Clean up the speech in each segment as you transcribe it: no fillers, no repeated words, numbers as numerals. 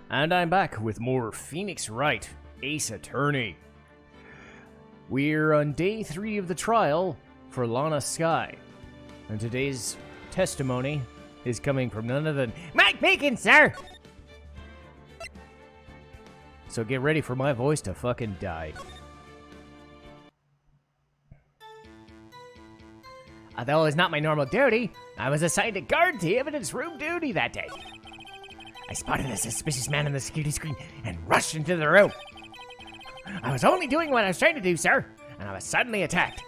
And I'm back with more Phoenix Wright, Ace Attorney. We're on day 3 of the trial for Lana Skye. And today's testimony is coming from none other than Mike Meekins, sir! So get ready for my voice to fucking die. Although it was not my normal duty, I was assigned to guard the evidence room duty that day. I spotted a suspicious man on the security screen and rushed into the room. I was only doing what I was trying to do, sir, and I was suddenly attacked.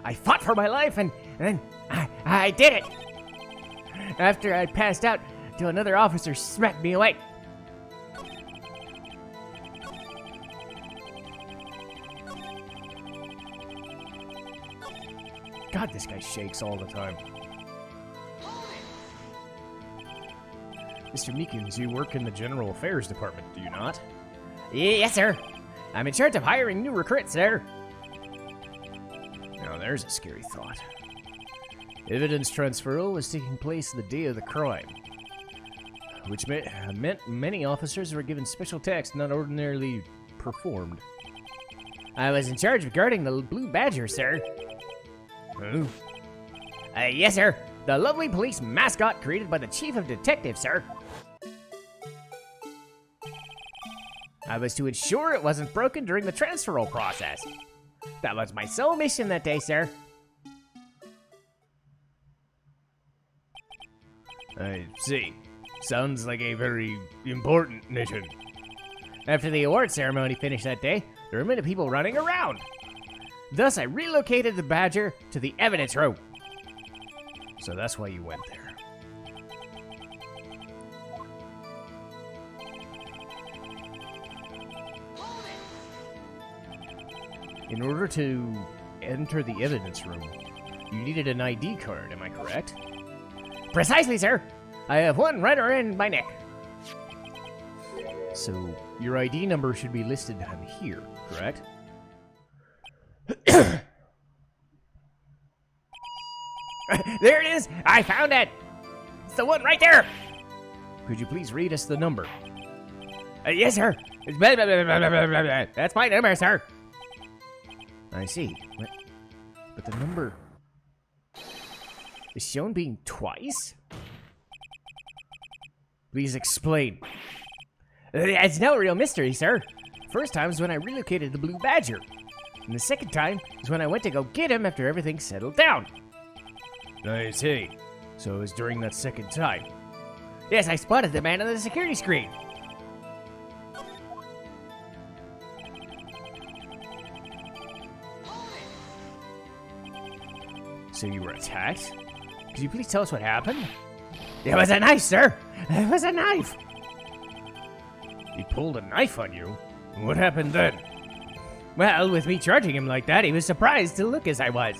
I fought for my life, and then I did it. After I passed out, till another officer smacked me awake. God, this guy shakes all the time. Mr. Meekins, you work in the General Affairs Department, do you not? Yes, sir. I'm in charge of hiring new recruits, sir. Now, there's a scary thought. Evidence transferal was taking place the day of the crime, which meant many officers were given special tasks not ordinarily performed. I was in charge of guarding the Blue Badger, sir. Oh? Yes, sir. The lovely police mascot created by the Chief of Detectives, sir. I was to ensure it wasn't broken during the transferal process. That was my sole mission that day, sir. I see. Sounds like a very important mission. After the award ceremony finished that day, there were many people running around. Thus, I relocated the Badger to the evidence room. So that's why you went there. In order to enter the evidence room, you needed an ID card, am I correct? Precisely, sir. I have one right around my neck. So, your ID number should be listed on here, correct? There it is! I found it! It's the one right there! Could you please read us the number? Yes, sir. It's blah, blah, blah, blah, blah, blah, blah. That's my number, sir. I see. But the number is shown being twice? Please explain. It's no real mystery, sir. First time was when I relocated the Blue Badger. And the second time is when I went to go get him after everything settled down. I see. So it was during that second time. Yes, I spotted the man on the security screen. So you were attacked? Could you please tell us what happened? It was a knife, sir! It was a knife! He pulled a knife on you? What happened then? Well, with me charging him like that, he was surprised to look as I was.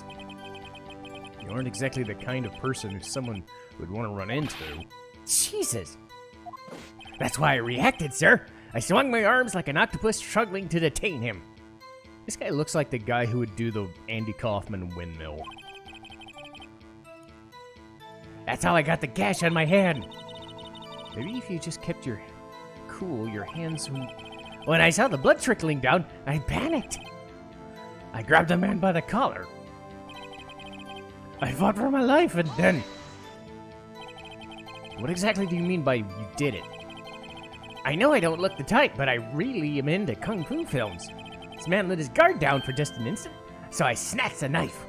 You aren't exactly the kind of person who someone would want to run into. Jesus! That's why I reacted, sir! I swung my arms like an octopus struggling to detain him. This guy looks like the guy who would do the Andy Kaufman windmill. That's how I got the gash on my hand. Maybe if you just kept your cool, your hands... When I saw the blood trickling down, I panicked. I grabbed the man by the collar. I fought for my life, and then... What exactly do you mean by you did it? I know I don't look the type, but I really am into kung fu films. This man let his guard down for just an instant, so I snatched the knife.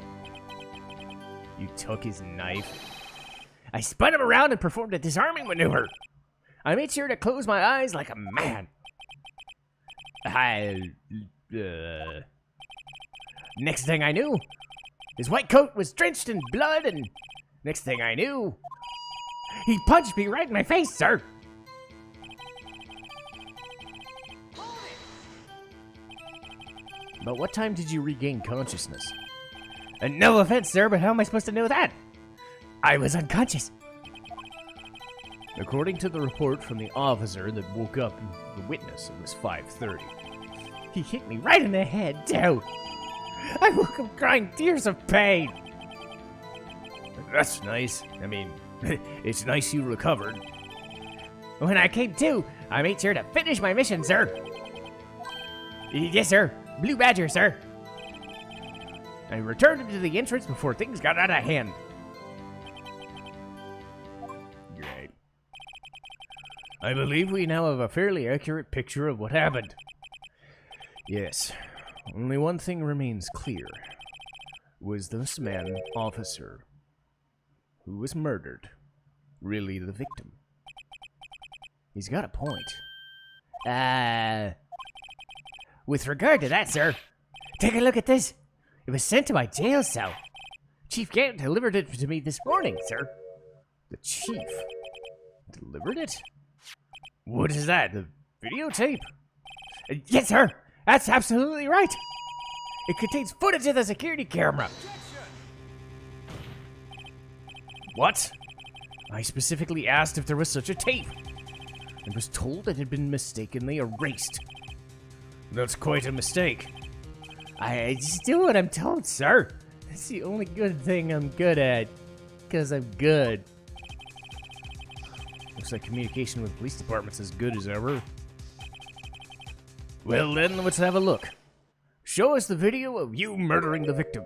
You took his knife? I spun him around and performed a disarming maneuver. I made sure to close my eyes like a man. Next thing I knew, his white coat was drenched in blood, and next thing I knew, he punched me right in my face, sir. But what time did you regain consciousness? No offense, sir, but how am I supposed to know that? I was unconscious. According to the report from the officer that woke up the witness, it was 5:30. He hit me right in the head, too. I woke up crying tears of pain. That's nice. I mean, it's nice you recovered. When I came to, I made sure to finish my mission, sir. Yes, sir. Blue Badger, sir. I returned him to the entrance before things got out of hand. Great. I believe we now have a fairly accurate picture of what happened. Yes. Only one thing remains clear. Was this man, officer, who was murdered, really the victim? He's got a point. With regard to that, sir, take a look at this. It was sent to my jail cell. Chief Gant delivered it to me this morning, sir. The chief delivered it? What is that, the videotape? Yes, sir. That's absolutely right. It contains footage of the security camera. What? I specifically asked if there was such a tape, and was told it had been mistakenly erased. That's quite a mistake. I just do what I'm told, sir. That's the only good thing I'm good at, because I'm good. Looks like communication with police department's as good as ever. Well then, let's have a look. Show us the video of you murdering the victim.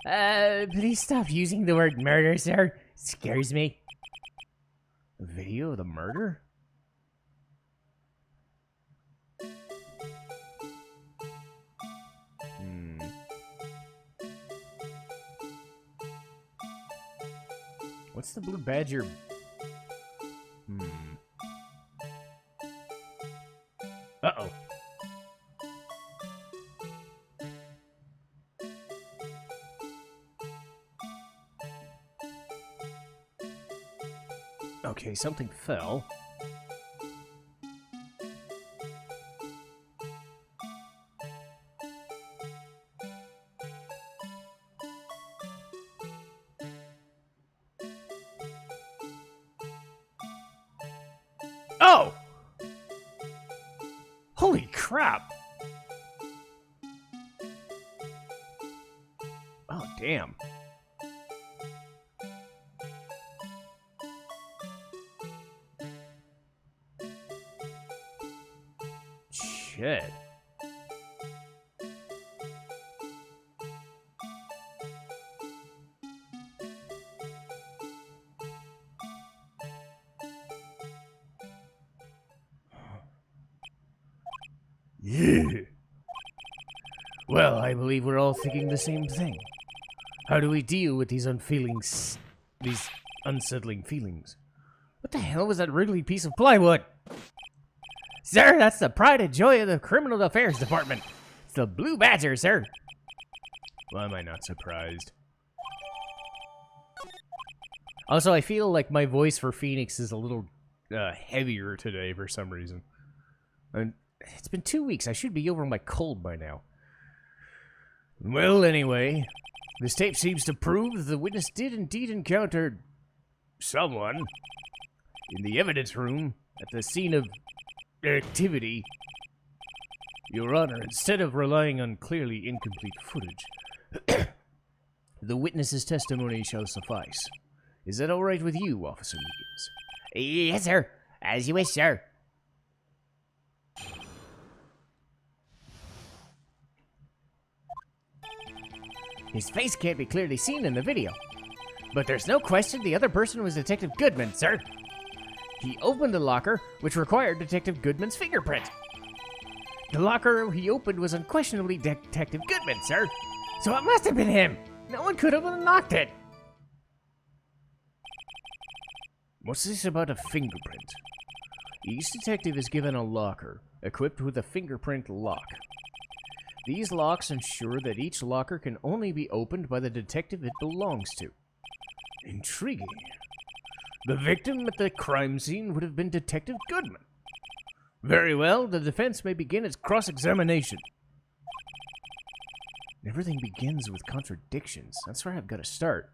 Please stop using the word murder, sir. It scares me. A video of the murder? What's the blue badger? Uh-oh. Okay, something fell. Oh! Holy crap! Oh, damn. Shit. Yeah. Well, I believe we're all thinking the same thing. How do we deal with these these unsettling feelings? What the hell was that wriggly piece of plywood? Sir, that's the pride and joy of the Criminal Affairs Department. It's the Blue Badger, sir. Why am I not surprised? Also, I feel like my voice for Phoenix is a little heavier today for some reason. And it's been 2 weeks. I should be over my cold by now. Well, anyway, this tape seems to prove that the witness did indeed encounter someone in the evidence room at the scene of activity. Your Honor, instead of relying on clearly incomplete footage, the witness's testimony shall suffice. Is that all right with you, Officer Meekins? Yes, sir. As you wish, sir. His face can't be clearly seen in the video, but there's no question the other person was Detective Goodman, sir. He opened the locker, which required Detective Goodman's fingerprint. The locker he opened was unquestionably Detective Goodman, sir. So it must have been him. No one could have unlocked it. What's this about a fingerprint? Each detective is given a locker, equipped with a fingerprint lock. These locks ensure that each locker can only be opened by the detective it belongs to. Intriguing. The victim at the crime scene would have been Detective Goodman. Very well, the defense may begin its cross-examination. Everything begins with contradictions. That's where I've got to start.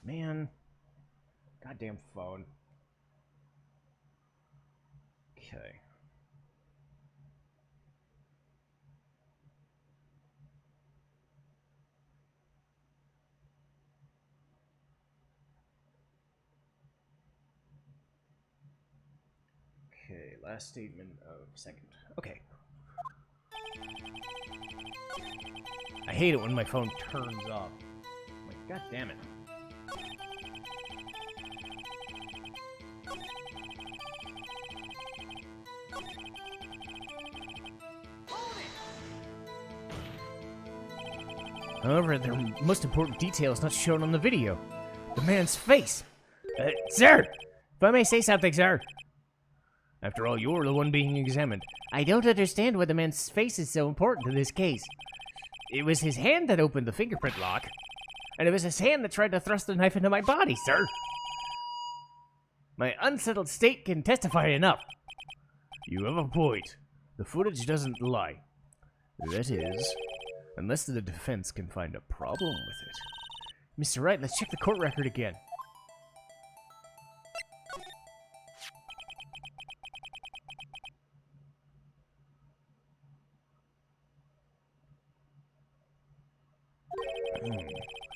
Man. Goddamn phone. Okay. Okay, last statement of second. Okay. I hate it when my phone turns off. Like, god damn it. However, the most important detail is not shown on the video. The man's face. Sir! If I may say something, sir. After all, you're the one being examined. I don't understand why the man's face is so important in this case. It was his hand that opened the fingerprint lock. And it was his hand that tried to thrust the knife into my body, sir. My unsettled state can testify enough. You have a point. The footage doesn't lie. That is, unless the defense can find a problem with it. Mr. Wright, let's check the court record again.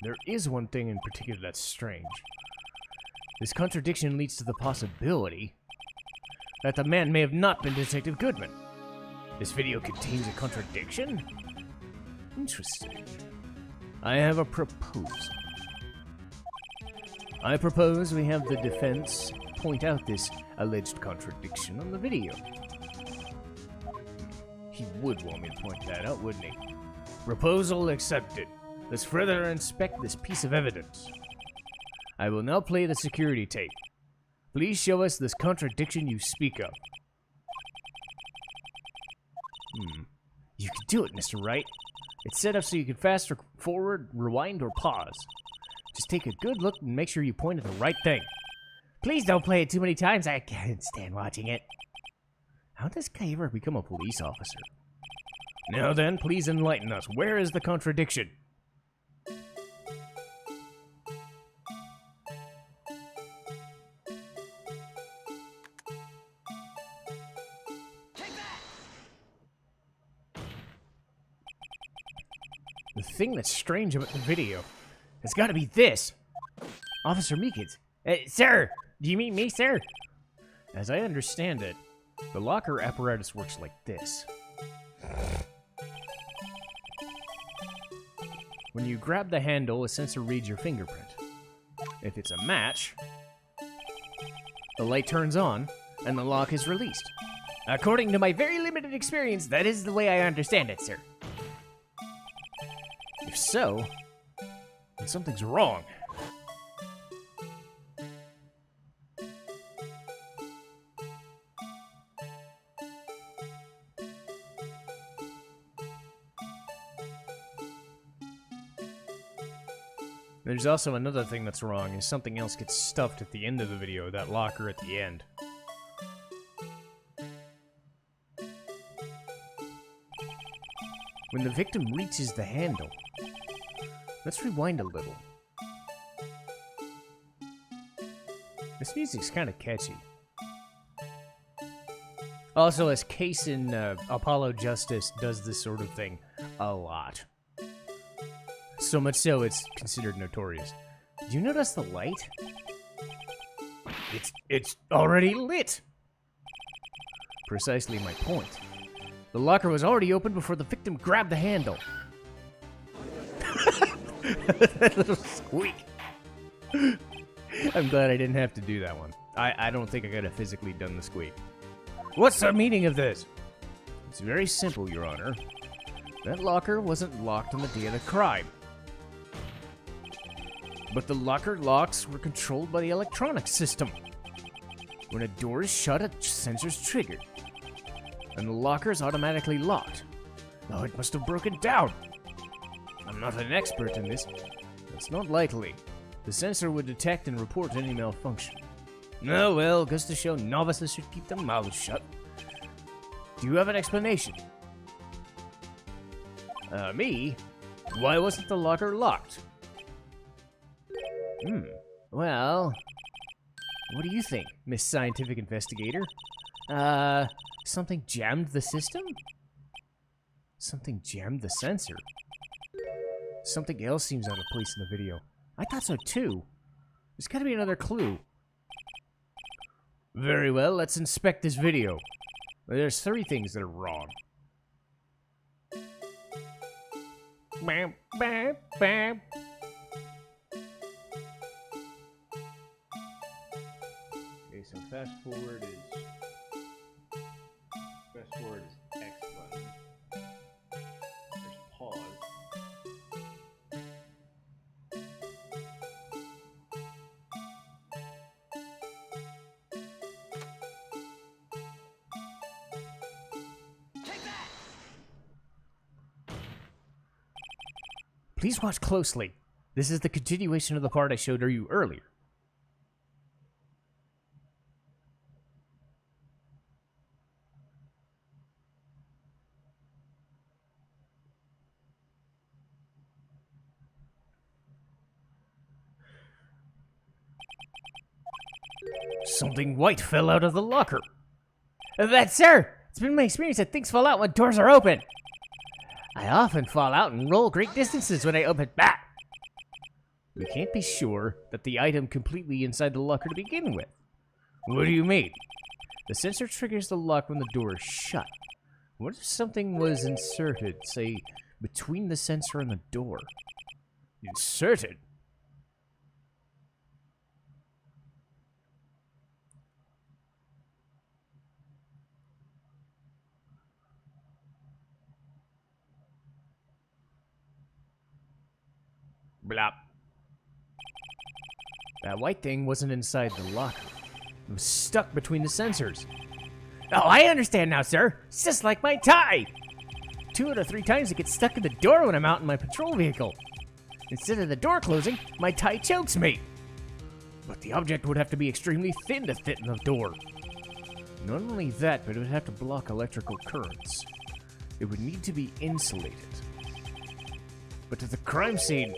There is one thing in particular that's strange. This contradiction leads to the possibility that the man may have not been Detective Goodman. This video contains a contradiction? Interesting. I have a proposal. I propose we have the defense point out this alleged contradiction on the video. He would want me to point that out, wouldn't he? Proposal accepted. Let's further inspect this piece of evidence. I will now play the security tape. Please show us this contradiction you speak of. You can do it, Mr. Wright. It's set up so you can fast forward, rewind, or pause. Just take a good look and make sure you point at the right thing. Please don't play it too many times. I can't stand watching it. How does Guy ever become a police officer? Now then, please enlighten us. Where is the contradiction? The thing that's strange about the video has got to be this. Officer Meekins. Sir! Do you mean me, sir? As I understand it, the locker apparatus works like this. When you grab the handle, a sensor reads your fingerprint. If it's a match, the light turns on, and the lock is released. According to my very limited experience, that is the way I understand it, sir. If so, then something's wrong. There's also another thing that's wrong, is something else gets stuffed at the end of the video, that locker at the end. When the victim reaches the handle, let's rewind a little. This music's kind of catchy. Also, as Case in Apollo Justice does this sort of thing a lot. So much so, it's considered notorious. Did you notice the light? It's already lit! Precisely my point. The locker was already open before the victim grabbed the handle. That little squeak. I'm glad I didn't have to do that one. I don't think I could have physically done the squeak. What's the meaning of this? It's very simple, Your Honor. That locker wasn't locked on the day of the crime. But the locker locks were controlled by the electronic system. When a door is shut, a sensor's triggered. And the locker is automatically locked. Oh, it must have broken down. I'm not an expert in this. It's not likely. The sensor would detect and report any malfunction. Oh, well, goes to show novices should keep their mouths shut. Do you have an explanation? Me? Why wasn't the locker locked? Well, what do you think, Miss Scientific Investigator? Something jammed the system? Something jammed the sensor? Something else seems out of place in the video. I thought so too. There's gotta be another clue. Very well, let's inspect this video. There's 3 things that are wrong. Bam, bam, bam. Okay, so fast forward is X button. There's pause. Please watch closely. This is the continuation of the part I showed you earlier. Something white fell out of the locker. That, sir! It's been my experience that things fall out when doors are open. I often fall out and roll great distances when I open back. We can't be sure that the item completely inside the locker to begin with. What do you mean? The sensor triggers the lock when the door is shut. What if something was inserted, say, between the sensor and the door? Inserted? Blah. That white thing wasn't inside the locker. It was stuck between the sensors. Oh, I understand now, sir. It's just like my tie. 2 out of 3 times it gets stuck in the door when I'm out in my patrol vehicle. Instead of the door closing, my tie chokes me. But the object would have to be extremely thin to fit in the door. Not only that, but it would have to block electrical currents. It would need to be insulated. But at the crime scene,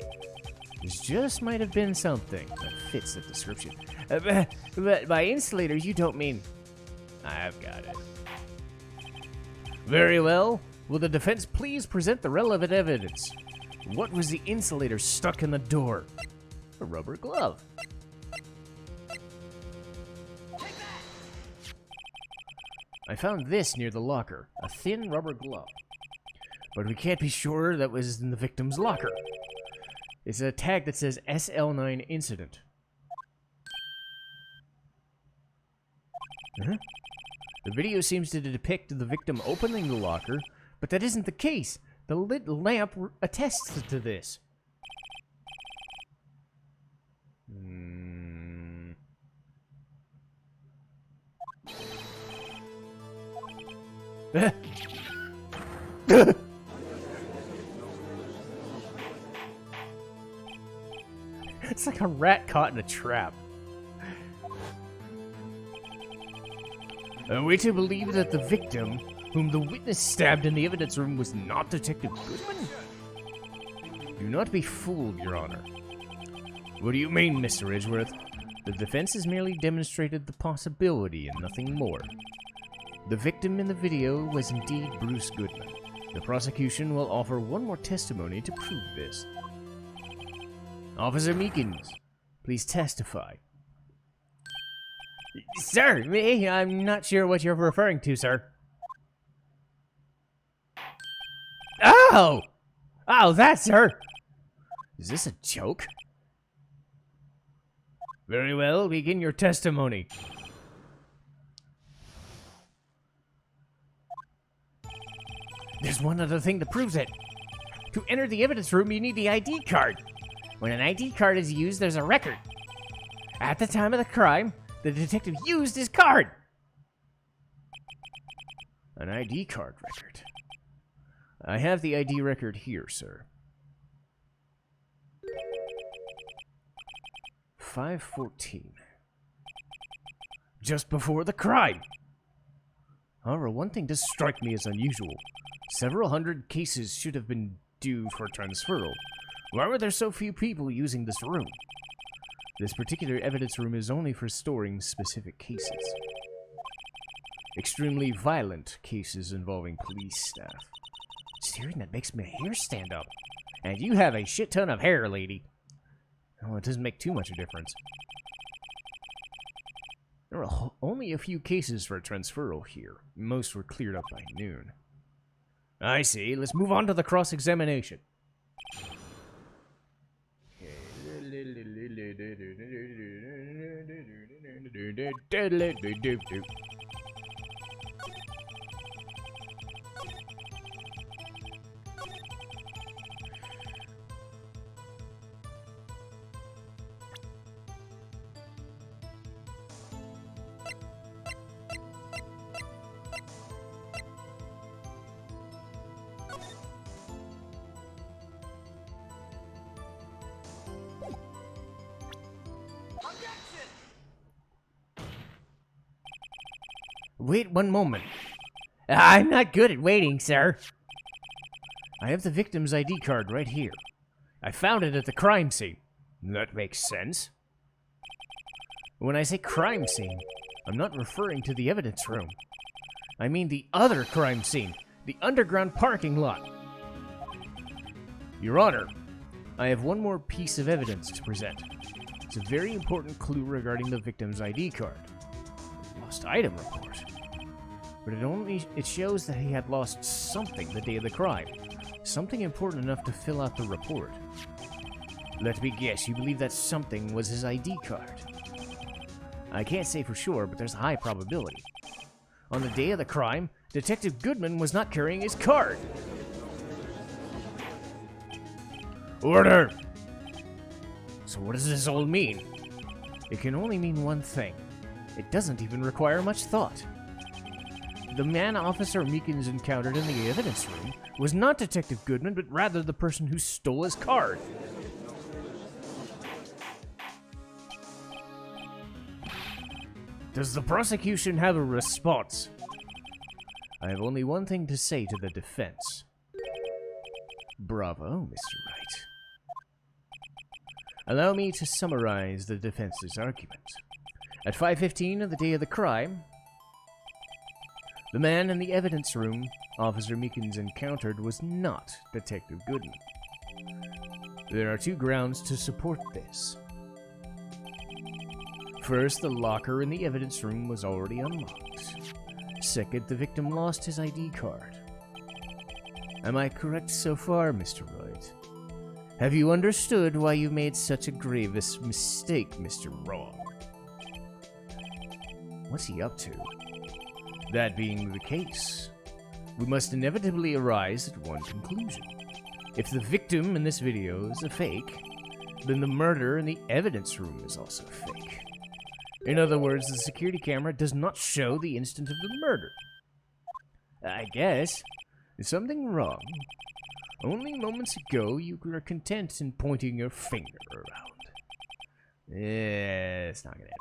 this just might have been something that fits the description. But by insulators, you don't mean... I've got it. Very well. Will the defense please present the relevant evidence? What was the insulator stuck in the door? A rubber glove. I found this near the locker, a thin rubber glove. But we can't be sure that was in the victim's locker. It's a tag that says SL9 incident. The video seems to depict the victim opening the locker, but that isn't the case. The lit lamp attests to this. It's like a rat caught in a trap. Are we to believe that the victim, whom the witness stabbed in the evidence room, was not Detective Goodman? Do not be fooled, Your Honor. What do you mean, Mr. Edgeworth? The defense has merely demonstrated the possibility and nothing more. The victim in the video was indeed Bruce Goodman. The prosecution will offer one more testimony to prove this. Officer Meekins, please testify. Sir, me? I'm not sure what you're referring to, sir. Oh! Oh, that, sir! Is this a joke? Very well, begin your testimony. There's one other thing that proves it. To enter the evidence room, you need the ID card. When an ID card is used, there's a record. At the time of the crime, the detective used his card. An ID card record. I have the ID record here, sir. 5/14. Just before the crime. However, one thing does strike me as unusual. Several hundred cases should have been due for transferal. Why were there so few people using this room? This particular evidence room is only for storing specific cases. Extremely violent cases involving police staff. It's hearing that makes my hair stand up. And you have a shit ton of hair, lady. Oh, it doesn't make too much of a difference. There are only a few cases for transferal here. Most were cleared up by noon. I see. Let's move on to the cross-examination. Wait one moment. I'm not good at waiting, sir. I have the victim's ID card right here. I found it at the crime scene. That makes sense. When I say crime scene, I'm not referring to the evidence room. I mean the other crime scene, the underground parking lot. Your Honor, I have one more piece of evidence to present. It's a very important clue regarding the victim's ID card. Lost item report. But it shows that he had lost something the day of the crime. Something important enough to fill out the report. Let me guess, you believe that something was his ID card? I can't say for sure, but there's a high probability. On the day of the crime, Detective Goodman was not carrying his card. Order! So what does this all mean? It can only mean one thing. It doesn't even require much thought. The man Officer Meekins encountered in the evidence room was not Detective Goodman, but rather the person who stole his card. Does the prosecution have a response? I have only one thing to say to the defense. Bravo, Mr. Wright. Allow me to summarize the defense's argument. At 5:15 on the day of the crime, the man in the evidence room Officer Meekins encountered was not Detective Goodman. There are two grounds to support this. First, the locker in the evidence room was already unlocked. Second, the victim lost his ID card. Am I correct so far, Mr. Wright? Have you understood why you made such a grievous mistake, Mr. Wrong? What's he up to? That being the case, we must inevitably arise at one conclusion. If the victim in this video is a fake, then the murder in the evidence room is also fake. In other words, the security camera does not show the instant of the murder. I guess. Is something wrong? Only moments ago you were content in pointing your finger around. It's not gonna end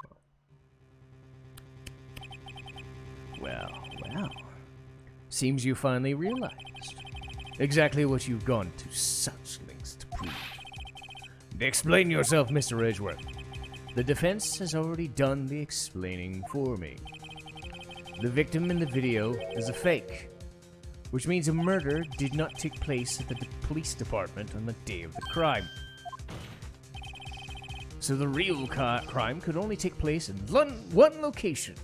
well. Well. Seems you finally realized exactly what you've gone to such lengths to prove. Explain yourself, Mr. Edgeworth. The defense has already done the explaining for me. The victim in the video is a fake, which means a murder did not take place at the police department on the day of the crime. So the real crime could only take place in one location,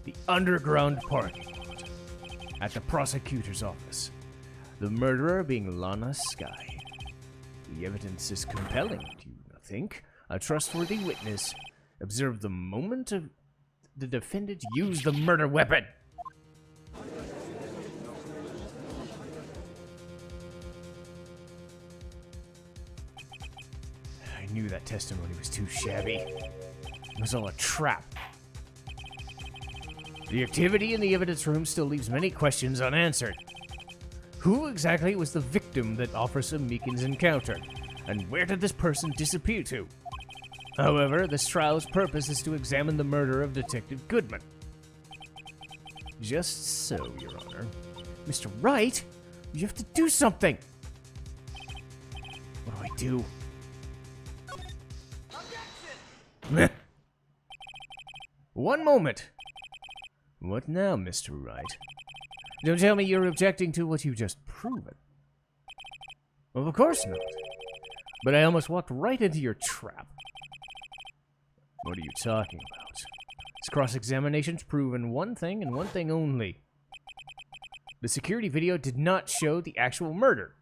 the underground parking lot, at the prosecutor's office. The murderer being Lana Skye. The evidence is compelling, do you not think? A trustworthy witness observed the moment of the defendant used the murder weapon. I knew that testimony was too shabby. It was all a trap. The activity in the evidence room still leaves many questions unanswered. Who exactly was the victim that Officer Meekins encountered? And where did this person disappear to? However, this trial's purpose is to examine the murder of Detective Goodman. Just so, Your Honor. Mr. Wright, you have to do something! What do I do? Objection! One moment! What now, Mr. Wright? Don't tell me you're objecting to what you've just proven. Well, of course not. But I almost walked right into your trap. What are you talking about? It's cross-examination's proven one thing and one thing only. The security video did not show the actual murder.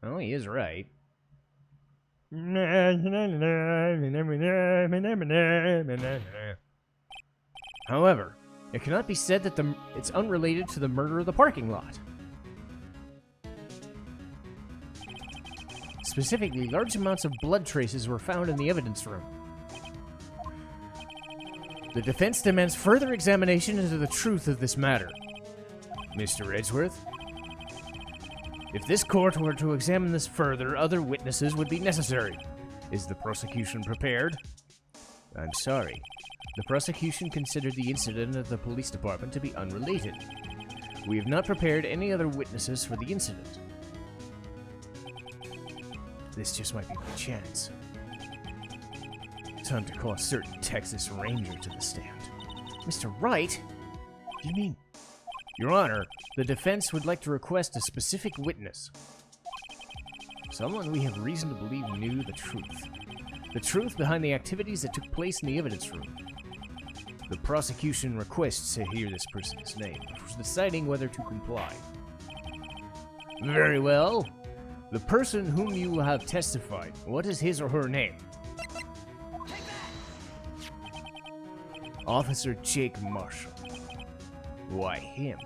Oh, he is right. However, it cannot be said that it's unrelated to the murder of the parking lot. Specifically, large amounts of blood traces were found in the evidence room. The defense demands further examination into the truth of this matter. Mr. Edgeworth, if this court were to examine this further, other witnesses would be necessary. Is the prosecution prepared? I'm sorry. The prosecution considered the incident at the police department to be unrelated. We have not prepared any other witnesses for the incident. This just might be my chance. Time to call a certain Texas Ranger to the stand. Mr. Wright? You mean... Your Honor, the defense would like to request a specific witness. Someone we have reason to believe knew the truth. The truth behind the activities that took place in the evidence room. The prosecution requests to hear this person's name before deciding whether to comply. Very well. The person whom you have testified, what is his or her name? Officer Jake Marshall. Why him?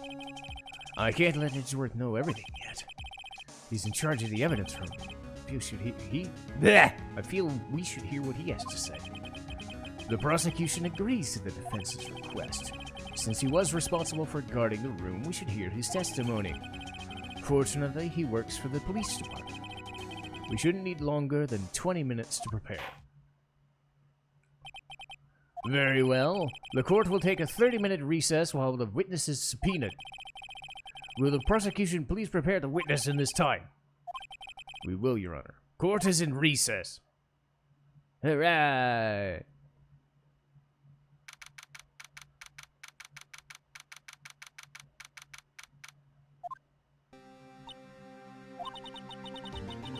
I can't let Edgeworth know everything yet. He's in charge of the evidence room. I feel we should hear what he has to say. The prosecution agrees to the defense's request. Since he was responsible for guarding the room, we should hear his testimony. Fortunately, he works for the police department. We shouldn't need longer than 20 minutes to prepare. Very well. The court will take a 30-minute recess while the witness is subpoenaed. Will the prosecution please prepare the witness in this time? We will, Your Honor. Court is in recess. Hooray!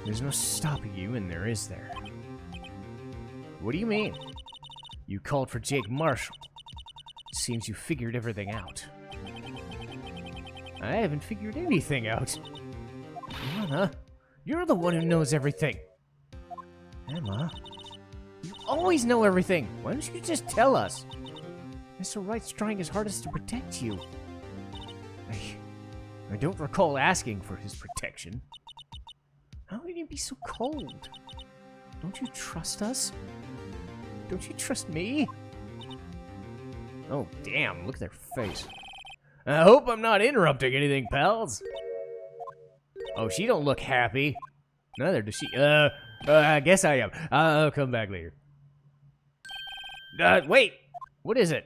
There's no stopping you in there, is there? What do you mean? You called for Jake Marshall. Seems you figured everything out. I haven't figured anything out. Lana, you're the one who knows everything. Emma, you always know everything. Why don't you just tell us? Mr. Wright's trying his hardest to protect you. I don't recall asking for his protection. How can you be so cold? Don't you trust us? Don't you trust me? Oh, damn, look at their face. I hope I'm not interrupting anything, pals. Oh, she don't look happy. Neither does she. I guess I am. I'll come back later. Wait. What is it?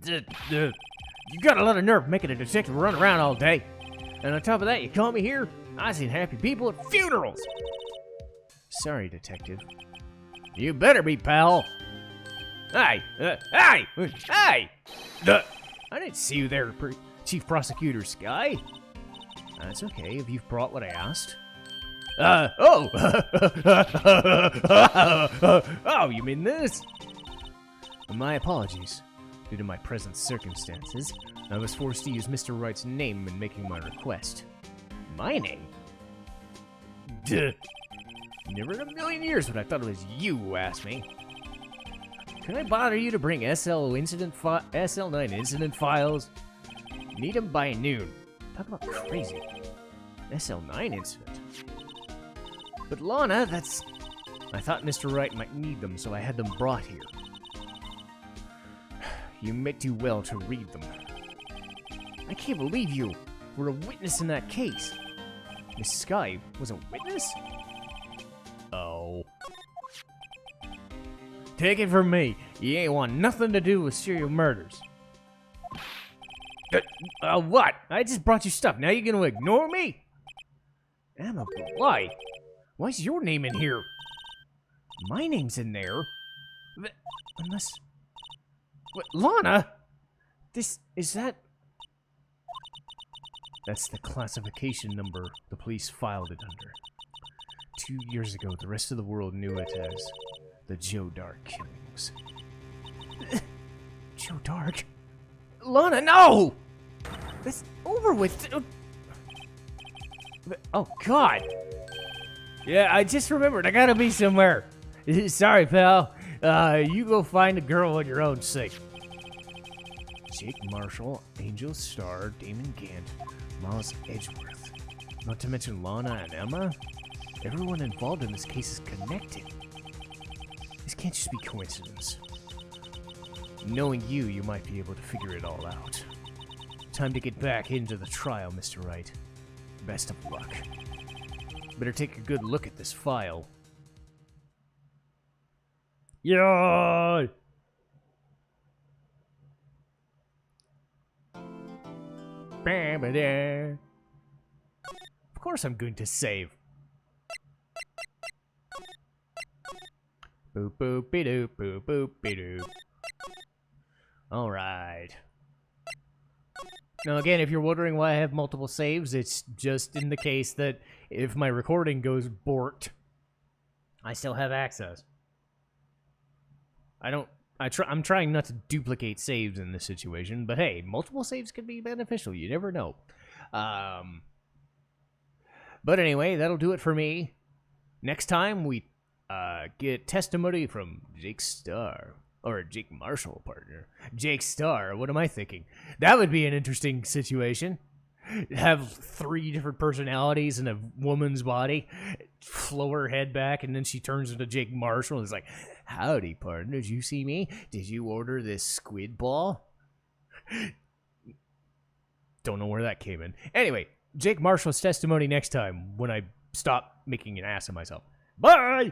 You got a lot of nerve making a detective run around all day. And on top of that, you call me here? I seen happy people at funerals. Sorry, detective. You better be, pal. Hey! Hey! I didn't see you there, Chief Prosecutor Skye. That's okay if you've brought what I asked. Oh! Oh, you mean this? My apologies. Due to my present circumstances, I was forced to use Mr. Wright's name in making my request. My name? Duh. Never in a million years would I thought it was you who asked me. Can I bother you to bring SL9 incident files? Need them by noon. Talk about crazy. SL9 incident. But Lana, that's... I thought Mr. Wright might need them, so I had them brought here. You meant do well to read them. I can't believe you were a witness in that case. Miss Skye was a witness? Oh. Take it from me, you ain't want nothing to do with serial murders. What? I just brought you stuff, now you're gonna ignore me? Emma, why? Why's your name in here? My name's in there. Unless... What, Lana? Is that... That's the classification number the police filed it under. 2 years ago, the rest of the world knew it as the Joe Dark killings. Joe Dark? Lana, no! That's over with. Oh, God. Yeah, I just remembered. I gotta be somewhere. Sorry, pal. You go find a girl on your own sake. Jake Marshall, Angel Starr, Damon Gant, Miles Edgeworth. Not to mention Lana and Emma. Everyone involved in this case is connected. This can't just be coincidence. Knowing you, you might be able to figure it all out. Time to get back into the trial, Mr. Wright. Best of luck. Better take a good look at this file. Yeah. Of course I'm going to save. Boop boop be doop boop boop be doop. Alright. Now again, if you're wondering why I have multiple saves, it's just in the case that if my recording goes borked, I still have access. I'm trying not to duplicate saves in this situation, but hey, multiple saves could be beneficial. You never know. But anyway, that'll do it for me. Next time, we get testimony from Jake Starr. Or Jake Marshall, partner. Jake Starr, what am I thinking? That would be an interesting situation. Have 3 different personalities in a woman's body. Flow her head back, and then she turns into Jake Marshall and is like, howdy, partner. Did you see me? Did you order this squid ball? Don't know where that came in. Anyway, Jake Marshall's testimony next time when I stop making an ass of myself. Bye!